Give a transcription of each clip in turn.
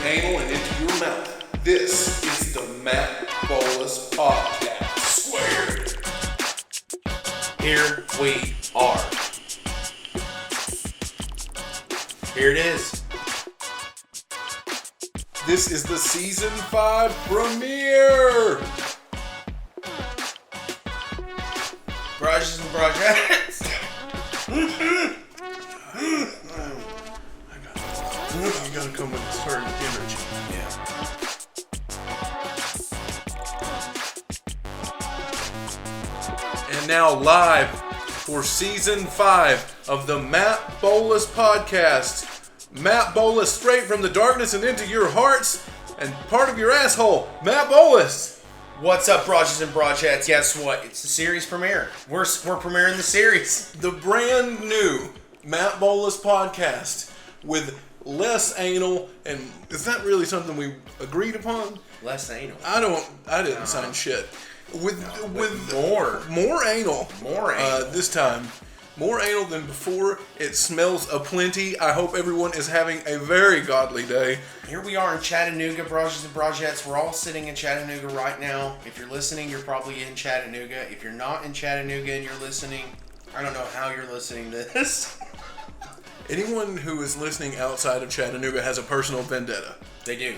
anal and into your mouth. This is the Matt Bolus Podcast. Squared. Here we are. Here it is. This is the Season 5 premiere. Brushes and brochettes. You gotta come with a certain energy. Yeah. And now live for Season 5 of the Matt Bolus Podcast. Matt Bolus, straight from the darkness and into your hearts and part of your asshole. Matt Bolus. What's up, brushes and brochettes? Guess what? It's the series premiere. We're premiering the series. The brand new Matt Bolus Podcast with less anal, and is that really something we agreed upon? Less anal. I didn't sign shit. With more anal. More anal. This time. More anal than before. It smells aplenty. I hope everyone is having a very godly day. Here we are in Chattanooga, brushes and brochettes. We're all sitting in Chattanooga right now. If you're listening, you're probably in Chattanooga. If you're not in Chattanooga and you're listening, I don't know how you're listening to this. Anyone who is listening outside of Chattanooga has a personal vendetta. They do.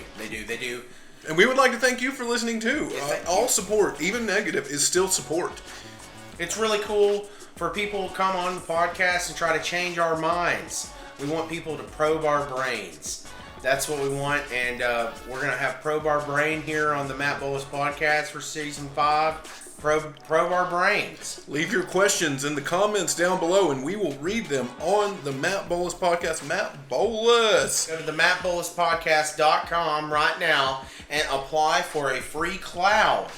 And we would like to thank you for listening too. Yeah, all support, even negative, is still support. It's really cool for people to come on the podcast and try to change our minds. We want people to probe our brains. That's what we want, and we're going to have Probe Our Brain here on the Matt Bolus Podcast for Season 5. Probe our brains. Leave your questions in the comments down below, and we will read them on the Matt Bolus Podcast. Matt Bolus! Go to the mattboluspodcast.com right now and apply for a free cloud.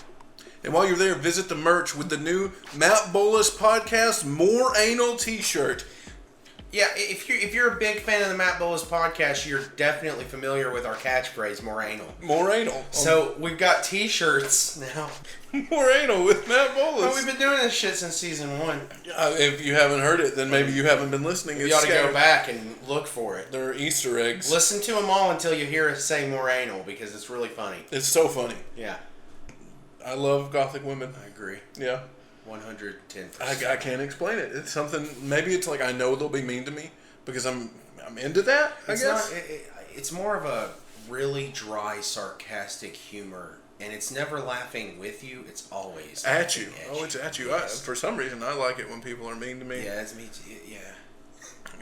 And while you're there, visit the merch with the new Matt Bolus Podcast More Anal t-shirt. Yeah, if you're a big fan of the Matt Bolus Podcast, you're definitely familiar with our catchphrase, more anal. More anal. So we've got t-shirts now. More anal with Matt Bolus. Well, we've been doing this shit since Season 1. If you haven't heard it, then maybe you haven't been listening. You ought to go back and look for it. They're Easter eggs. Listen to them all until you hear us say more anal, because it's really funny. It's so funny. Yeah. I love gothic women. I agree. Yeah. 110%. I can't explain it. It's something. Maybe it's like I know they'll be mean to me because I'm into that. I guess it's more of a really dry, sarcastic humor, and it's never laughing with you. It's always at you. At it's at you. For some reason, I like it when people are mean to me. Yeah, it's me too. Yeah.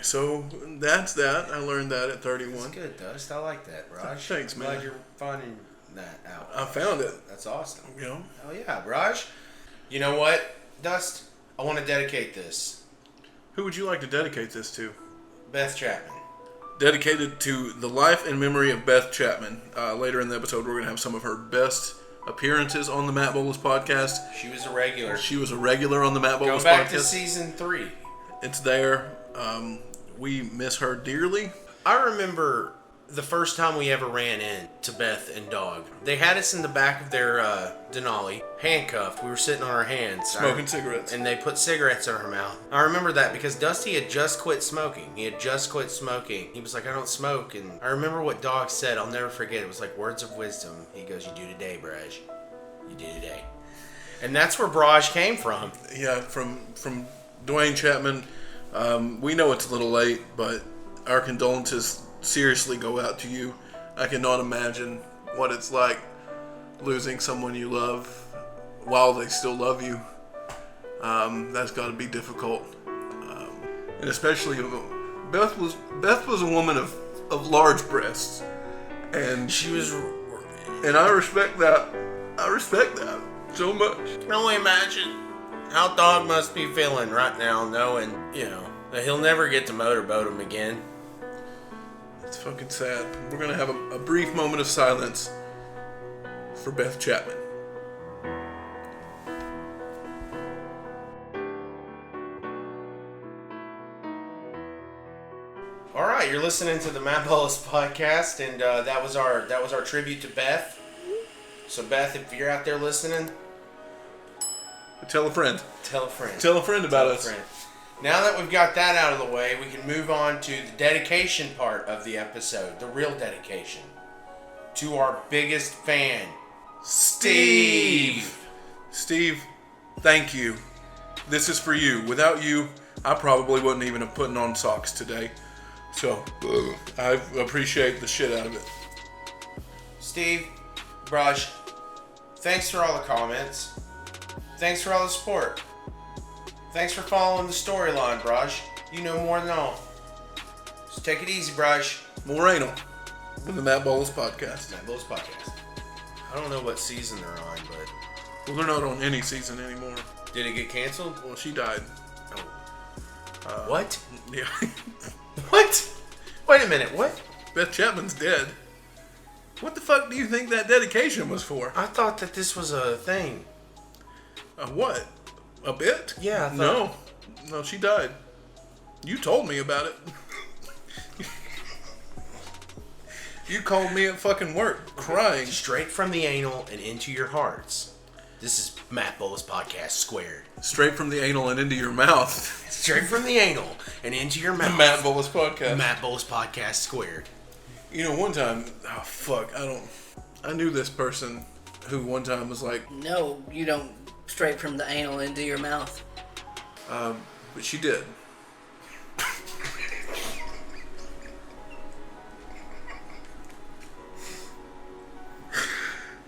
So that's that. I learned that at 31. That's good, Dust. I like that, Raj. Thanks, man. Glad you're finding that out. I found it. That's awesome. You know? Oh yeah, Raj. You know what, Dust? I want to dedicate this. Who would you like to dedicate this to? Beth Chapman. Dedicated to the life and memory of Beth Chapman. Later in the episode, we're going to have some of her best appearances on the Matt Bolus Podcast. She was a regular. She was a regular on the Matt Bolus Podcast. Go back to Season 3. It's there. We miss her dearly. I remember the first time we ever ran into Beth and Dog. They had us in the back of their Denali, handcuffed. We were sitting on our hands. Smoking cigarettes. And they put cigarettes in our mouth. I remember that because Dusty had just quit smoking. He was like, I don't smoke. And I remember what Dog said. I'll never forget. It was like words of wisdom. He goes, you do today, Braj. You do today. And that's where Braj came from. Yeah, from Dwayne Chapman. We know it's a little late, but our condolences seriously go out to you. I cannot imagine what it's like losing someone you love while they still love you. That's got to be difficult, and especially Beth was a woman of large breasts, and she was, and I respect that. I respect that so much. I can only imagine how Dog must be feeling right now, knowing that he'll never get to motorboat him again. It's fucking sad. We're going to have a brief moment of silence for Beth Chapman. All right, you're listening to the Matt Bolus Podcast, and that was our tribute to Beth. So Beth, if you're out there listening, tell a friend. Tell a friend. Tell a friend about us. Now that we've got that out of the way, we can move on to the dedication part of the episode, the real dedication. to our biggest fan, Steve. Steve, thank you. This is for you. Without you, I probably wouldn't even have put on socks today. So, I appreciate the shit out of it. Steve, Brush, thanks for all the comments. Thanks for all the support. Thanks for following the storyline, Brush. You know more than all. Just take it easy, Brush. More anal with the Matt Bolus podcast. Matt Bolus podcast. I don't know what season they're on, but... Well, they're not on any season anymore. Did it get canceled? Well, she died. Oh. What? Yeah. What? Wait a minute, what? Beth Chapman's dead. What the fuck do you think that dedication was for? I thought that this was a thing. A what? A bit? Yeah, I thought... No, she died. You told me about it. You called me at fucking work, crying. Straight from the anal and into your hearts. This is Matt Bolus Podcast Squared. Straight from the anal and into your mouth. Straight from the anal and into your mouth. The Matt Bolus Podcast. Matt Bolus Podcast Squared. You know, one time, I knew this person who one time was like, no, you don't straight from the anal into your mouth. But she did.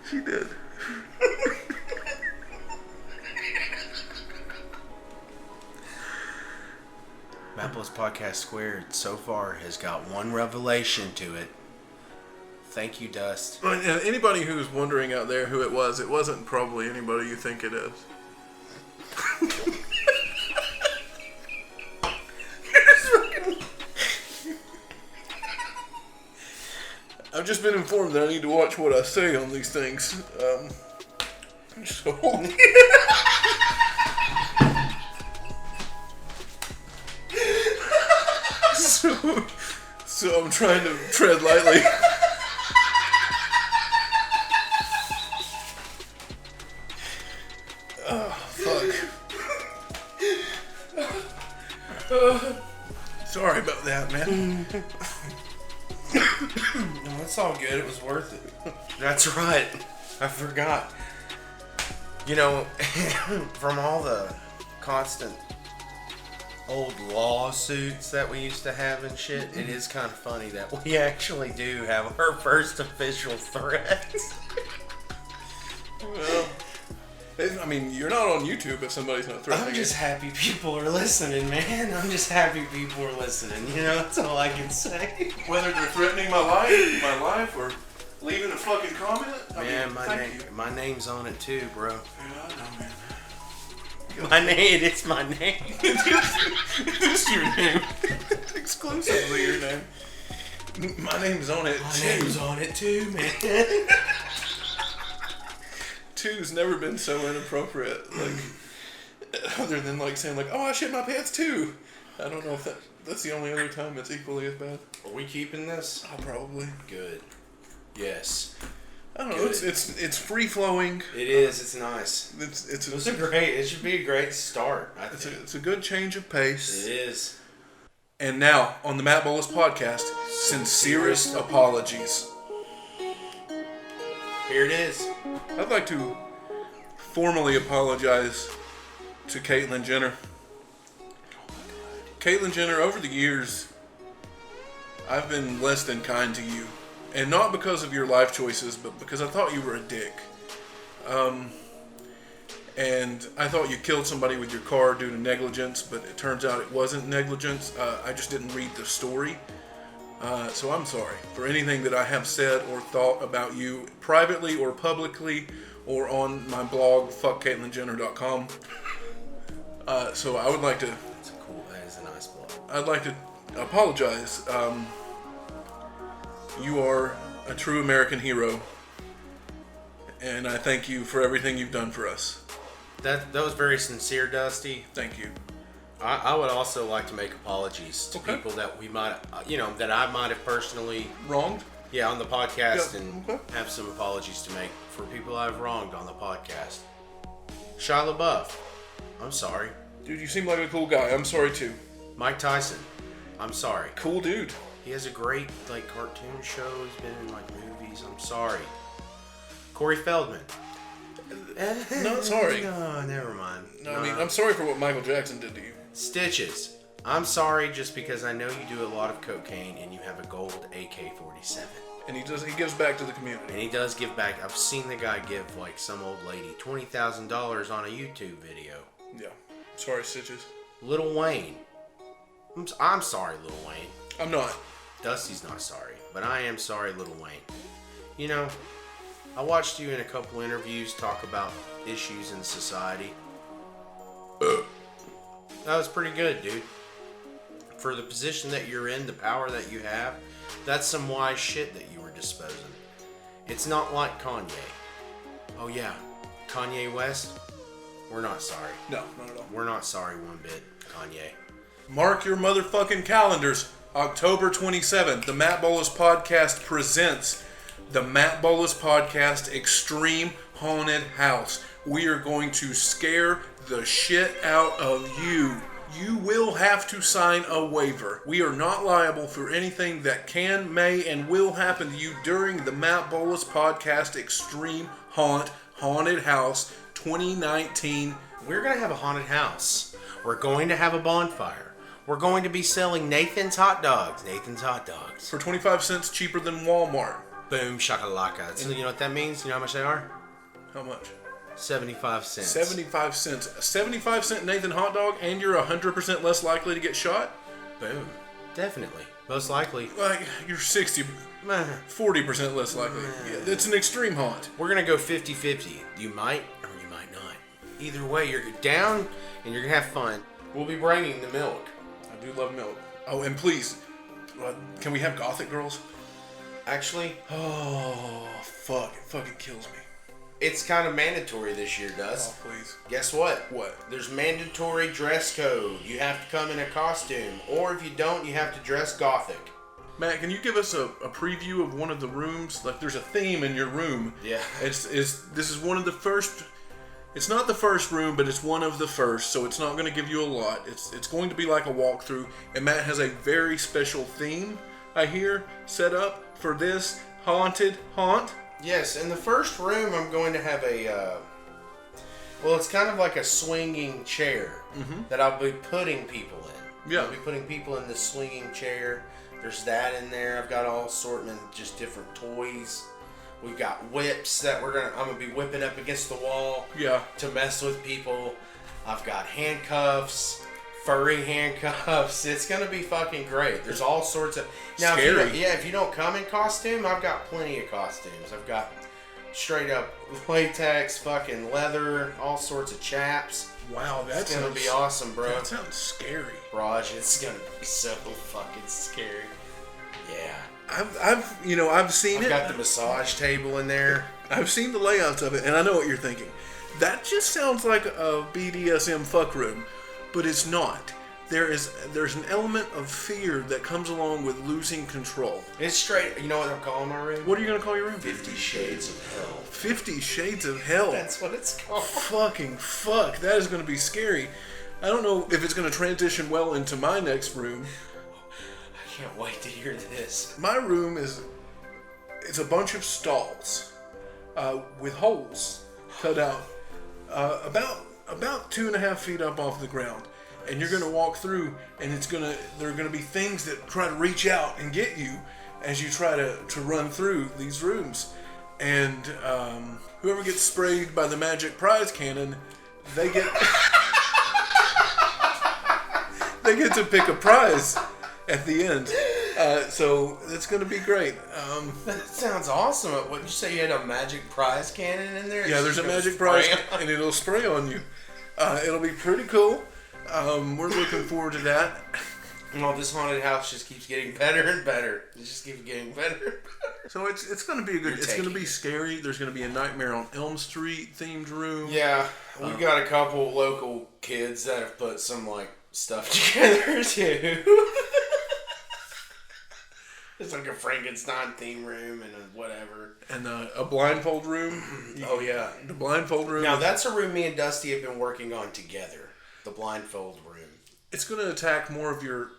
She did. Matt Bolus Podcast Squared so far has got one revelation to it. Thank you, Dust. Anybody who's wondering out there who it wasn't probably anybody you think it is. I've just been informed that I need to watch what I say on these things. So I'm trying to tread lightly. Oh, fuck. Sorry about that, man. No, it's all good. It was worth it. That's right. I forgot. You know, from all the constant old lawsuits that we used to have and shit, it is kind of funny that we actually do have our first official threat. Well, I mean, you're not on YouTube if somebody's not threatening. I'm just happy people are listening, man. I'm just happy people are listening. You know, that's all I can say. Whether they're threatening my life, or leaving a fucking comment. My name's on it too, bro. Yeah, I know, man. It's my name. It's your name. It's exclusively your name. My name's on it. My name's on it too, man. Two's never been so inappropriate. Like, other than like saying like, "Oh, I shit my pants too." I don't know if that's the only other time it's equally as bad. Are we keeping this? Oh, probably. Good. Yes. I don't know. It's free flowing. It is. It's nice. It should be a great start. It's a good change of pace. It is. And now on the Matt Bolus podcast, Sincerest apologies. Here it is. I'd like to formally apologize to Caitlyn Jenner. Caitlyn Jenner, over the years, I've been less than kind to you. And not because of your life choices, but because I thought you were a dick. And I thought you killed somebody with your car due to negligence, but it turns out it wasn't negligence. I just didn't read the story. So I'm sorry for anything that I have said or thought about you privately or publicly or on my blog, fuckcaitlinjenner.com. So I would like to... That is a nice blog. I'd like to apologize. You are a true American hero, and I thank you for everything you've done for us. That was very sincere, Dusty. Thank you. I would also like to make apologies to people that we might, that I might have personally wronged. Yeah, on the podcast, and have some apologies to make for people I've wronged on the podcast. Shia LaBeouf, I'm sorry. Dude, you seem like a cool guy. I'm sorry too. Mike Tyson, I'm sorry. Cool dude. He has a great cartoon show. He's been in movies please. I'm sorry. Corey Feldman. Not sorry. No, never mind. No, I mean, I'm sorry for what Michael Jackson did to you. Stitches. I'm sorry just because I know you do a lot of cocaine and you have a gold AK-47. And he gives back to the community. And he does give back. I've seen the guy give like some old lady $20,000 on a YouTube video. Yeah. Sorry, Stitches. Lil Wayne. I'm sorry, Lil Wayne. I'm not. Dusty's not sorry, but I am sorry, Lil Wayne. You know, I watched you in a couple interviews talk about issues in society. That was pretty good, dude. For the position that you're in, the power that you have, that's some wise shit that you were disposing. It's not like Kanye. Oh yeah, Kanye West, we're not sorry. No, not at all. We're not sorry one bit, Kanye. Mark your motherfucking calendars. October 27th, the Matt Bolus Podcast presents the Matt Bolus Podcast Extreme Haunted House. We are going to scare the shit out of you. You will have to sign a waiver. We are not liable for anything that can, may, and will happen to you during the Matt Bolus Podcast Extreme Haunted House 2019. We're going to have a haunted house. We're going to have a bonfire. We're going to be selling Nathan's hot dogs. Nathan's hot dogs. For 25 cents cheaper than Walmart. Boom shakalaka. So you know what that means? You know how much they are? How much? 75 cents. 75 cents. A 75 cent Nathan hot dog, and you're 100% less likely to get shot? Boom. Definitely. Most likely. Like, you're 40% less likely. Yeah, it's an extreme haunt. We're going to go 50-50. You might or you might not. Either way, you're down and you're going to have fun. We'll be bringing the milk. I do love milk. Oh, and please, can we have Gothic girls? Actually, oh, fuck. It fucking kills me. It's kind of mandatory this year, Dust. Oh, please. Guess what? What? There's mandatory dress code. You have to come in a costume. Or if you don't, you have to dress Gothic. Matt, can you give us a preview of one of the rooms? Like, there's a theme in your room. Yeah. This is one of the first... It's not the first room, but it's one of the first, so it's not going to give you a lot. It's going to be like a walkthrough, and Matt has a very special theme, I hear, set up for this haunted haunt. Yes, in the first room, I'm going to have a, it's kind of like a swinging chair that I'll be putting people in. Yeah. I'll be putting people in this swinging chair. There's that in there. I've got all assortment, just different toys. We've got whips that I'm gonna be whipping up against the wall. Yeah. To mess with people. I've got handcuffs, furry handcuffs. It's gonna be fucking great. There's all sorts of scary. If you don't come in costume, I've got plenty of costumes. I've got straight up latex, fucking leather, all sorts of chaps. Wow, that's gonna be awesome, bro. That sounds scary. Raj, it's gonna be so fucking scary. Yeah. I've seen it. I've got the massage table in there. I've seen the layouts of it, and I know what you're thinking. That just sounds like a BDSM fuck room, but it's not. There's an element of fear that comes along with losing control. It's straight. You know what I'm calling my room? What are you gonna call your room? 50 Shades of Hell. 50 Shades of Hell. That's what it's called. Fucking fuck. That is gonna be scary. I don't know if it's gonna transition well into my next room. I can't wait to hear this. My room it's a bunch of stalls with holes cut out about 2.5 feet up off the ground, and you're gonna walk through, and there are gonna be things that try to reach out and get you as you try to run through these rooms, and whoever gets sprayed by the magic prize cannon, they get to pick a prize at the end. So it's going to be great. That sounds awesome. What did you say? You had a magic prize cannon in there? Yeah, there's a magic prize and it'll spray on you. It'll be pretty cool. We're looking forward to that. Well, this haunted house just keeps getting better and better. It just keeps getting better. So it's going to be it's going to be scary. There's going to be a Nightmare on Elm Street themed room. Yeah, we've got a couple local kids that have put some stuff together too. It's like a Frankenstein theme room and whatever. And a blindfold room. Oh, yeah. The blindfold room. Now, that's a room me and Dusty have been working on together. The blindfold room. It's going to attack more of your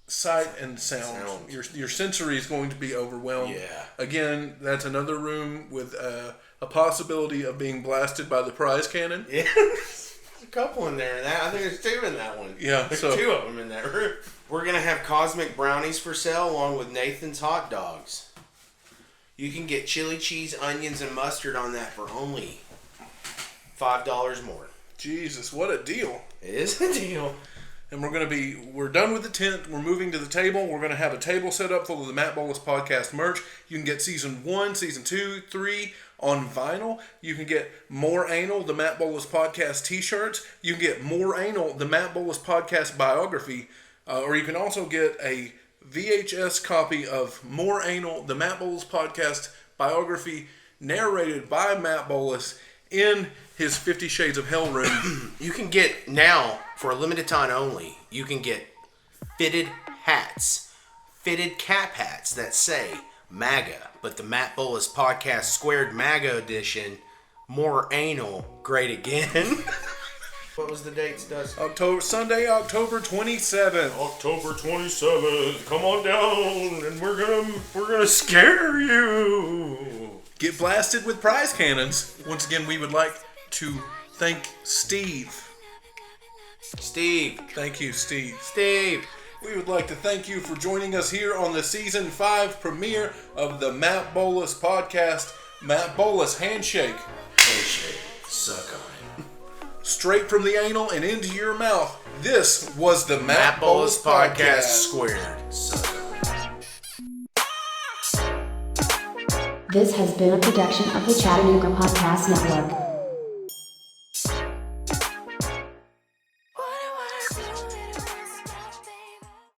sight and sound. Your sensory is going to be overwhelmed. Yeah. Again, that's another room with a possibility of being blasted by the prize cannon. Yeah. There's a couple in there. I think there's 2 in that one. Yeah. There's So 2 of them in that room. We're going to have cosmic brownies for sale along with Nathan's hot dogs. You can get chili cheese, onions, and mustard on that for only $5 more. Jesus, what a deal! It is a deal. And we're done with the tent. We're moving to the table. We're going to have a table set up full of the Matt Bolus podcast merch. You can get season 1, season 2, 3 on vinyl. You can get More Anal, the Matt Bolus podcast t-shirts. You can get More Anal, the Matt Bolus podcast biography. Or you can also get a VHS copy of More Anal, the Matt Bolus podcast biography narrated by Matt Bolus in his 50 Shades of Hell room. You can get now, for a limited time only, you can get fitted hats, fitted cap hats that say MAGA, but the Matt Bolus Podcast Squared MAGA edition, More Anal, Great Again. What was the dates, Dustin? Sunday, October 27th. October 27th. Come on down, and we're gonna scare you. Get blasted with prize cannons. Once again, we would like to thank Steve. Thank you, Steve. We would like to thank you for joining us here on the Season 5 premiere of the Matt Bolus podcast, Matt Bolus Handshake. Handshake. Suck on it. Straight from the anal and into your mouth, this was the Matt Bolus Podcast Squared. Suck on it. This has been a production of the Chattanooga Podcast Network.